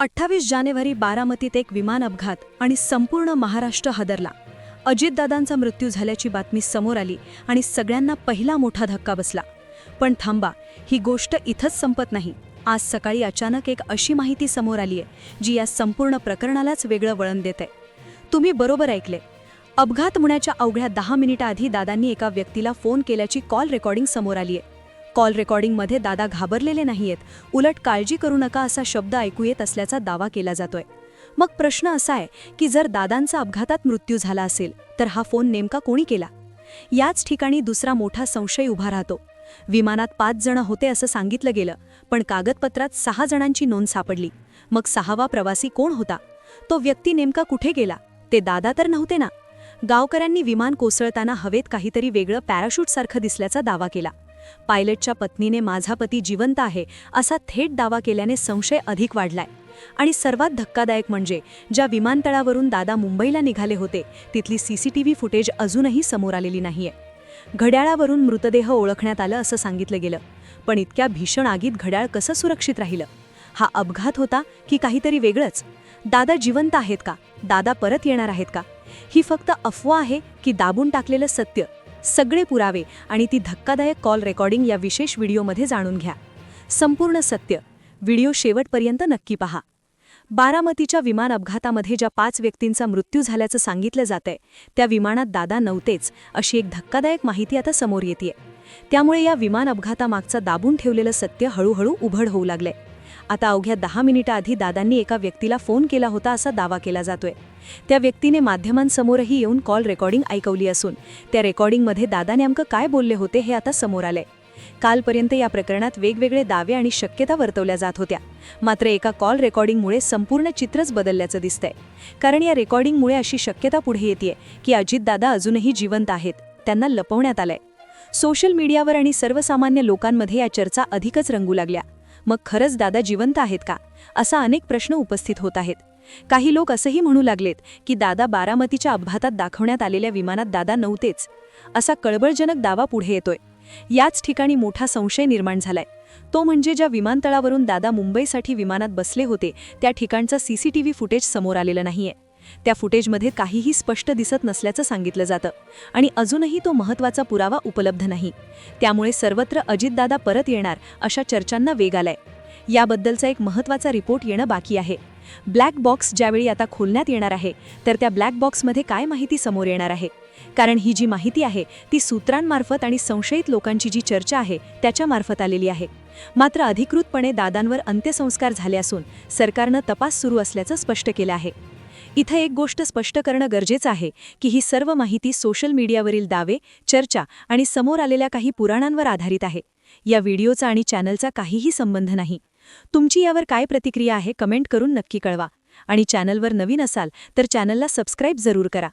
28 जानेवारी बारामतीत एक विमान अपघात आणि संपूर्ण महाराष्ट्र हादरला. अजितदादांचा मृत्यू झाल्याची बातमी समोर आली आणि सगळ्यांना पहिला मोठा धक्का बसला. पण थांबा, ही गोष्ट इथंच संपत नाही. आज सकाळी अचानक एक अशी माहिती समोर आली आहे जी या संपूर्ण प्रकरणालाच वेगळं वळण देते. तुम्ही बरोबर ऐकले. अपघात होण्याच्या अवघ्या 10 मिनिटांआधी दादांनी एका व्यक्तीला फोन केल्याची कॉल रेकॉर्डिंग समोर आली आहे. कॉल रेकॉर्डिंगमध्ये दादा घाबरलेले नाहीयेत, उलट काळजी करू नका असा शब्द ऐकू येत असल्याचा दावा केला जातोय. मग प्रश्न असा आहे की जर दादांचा अपघातात मृत्यू झाला असेल तर हा फोन नेमका कोणी केला? याच ठिकाणी दुसरा मोठा संशय उभा राहतो. विमानात 5 जण होते असं सांगितलं गेलं, पण कागदपत्रात 6 जणांची नोंद सापडली. मग 6वा प्रवासी कोण होता? तो व्यक्ती नेमका कुठे गेला? ते दादा तर नव्हते ना? गावकऱ्यांनी विमान कोसळताना हवेत काहीतरी वेगळं पॅराशूटसारखं दिसल्याचा दावा केला. पायलटच्या पत्नीने माझा पती जिवंत आहे असा थेट दावा केल्याने संशय अधिक वाढलाय. आणि सर्वात धक्कादायक म्हणजे ज्या विमानतळावरून दादा मुंबईला निघाले होते तिथली सीसीटीव्ही फुटेज अजूनही समोर आलेली नाहीये. घड्याळावरून मृतदेह ओळखण्यात आलं असं सांगितलं गेलं, पण इतक्या भीषण आगीत घड्याळ कसं सुरक्षित राहिलं? हा अपघात होता की काहीतरी वेगळंच? दादा जिवंत आहेत का? दादा परत येणार आहेत का? ही फक्त अफवा आहे की दाबून टाकलेलं सत्य? सगळे पुरावे आणि ती धक्कादायक कॉल रेकॉर्डिंग या विशेष व्हिडिओमध्ये जाणून घ्या. संपूर्ण सत्य. व्हिडिओ शेवटपर्यंत नक्की पहा. बारामतीच्या विमान अपघातामध्ये ज्या 5 व्यक्तींचा मृत्यू झाल्याचं सांगितलं जातंय त्या विमानात दादा नव्हतेच अशी एक धक्कादायक माहिती आता समोर येतेय. त्यामुळे या विमान अपघातामागचं दाबून ठेवलेलं सत्य हळूहळू उघड होऊ लागलंय. आता अवघ्या 10 मिनिटांआधी दादांनी एका व्यक्तीला फोन केला होता असा दावा केला जातोय. त्या व्यक्तीने माध्यमांसमोरही येऊन कॉल रेकॉर्डिंग ऐकवली असून त्या रेकॉर्डिंगमध्ये दादा नेमकं काय बोलले होते हे आता समोर आलंय. कालपर्यंत या प्रकरणात वेगवेगळे दावे आणि शक्यता वर्तवल्या जात होत्या, मात्र एका कॉल रेकॉर्डिंगमुळे संपूर्ण चित्रच बदलल्याचं दिसतंय. कारण या रेकॉर्डिंगमुळे अशी शक्यता पुढे येतेय की अजितदादा अजूनही जिवंत आहेत, त्यांना लपवण्यात आलंय. सोशल मीडियावर आणि सर्वसामान्य लोकांमध्ये या चर्चा अधिकच रंगू लागल्या. मग खरंच दादा जिवंत आहेत का, असा अनेक प्रश्न उपस्थित होत आहेत. काही लोक असंही म्हणू लागलेत की दादा बारामतीच्या अपघातात दाखवण्यात आलेल्या विमानात दादा नव्हतेच असा कळबळजनक दावा पुढे येतोय. याच ठिकाणी मोठा संशय निर्माण झालाय. तो म्हणजे ज्या विमानतळावरून दादा मुंबईसाठी विमानात बसले होते त्या ठिकाणचा सीसीटीव्ही फुटेज समोर आलेलं नाहीये. त्या फुटेजमध्ये काहीही स्पष्ट दिसत नसल्याचं सांगितलं जातं आणि अजूनही तो महत्त्वाचा पुरावा उपलब्ध नाही. त्यामुळे सर्वत्र अजितदादा परत येणार अशा चर्चांना वेग आलाय. याबद्दलचा एक महत्त्वाचा रिपोर्ट येणं बाकी आहे. ब्लॅक बॉक्स ज्यावेळी आता खोलण्यात येणार आहे तर त्या ब्लॅक बॉक्समध्ये काय माहिती समोर येणार आहे? कारण ही जी माहिती आहे ती सूत्रांमार्फत आणि संशयित लोकांची जी चर्चा आहे त्याच्यामार्फत आलेली आहे. मात्र अधिकृतपणे दादांवर अंत्यसंस्कार झाले असून सरकारनं तपास सुरू असल्याचं स्पष्ट केलं आहे. इथं एक गोष्ट स्पष्ट करणं गरजेचं आहे की ही सर्व माहिती सोशल मीडियावरील दावे, चर्चा आणि समोर आलेल्या काही पुराणांवर आधारित आहे. या व्हिडिओचा आणि चॅनलचा काहीही संबंध नाही. तुमची यावर काय प्रतिक्रिया आहे कमेंट करून नक्की कळवा. आणि चॅनलवर नवीन असाल तर चॅनलला सबस्क्राईब जरूर करा.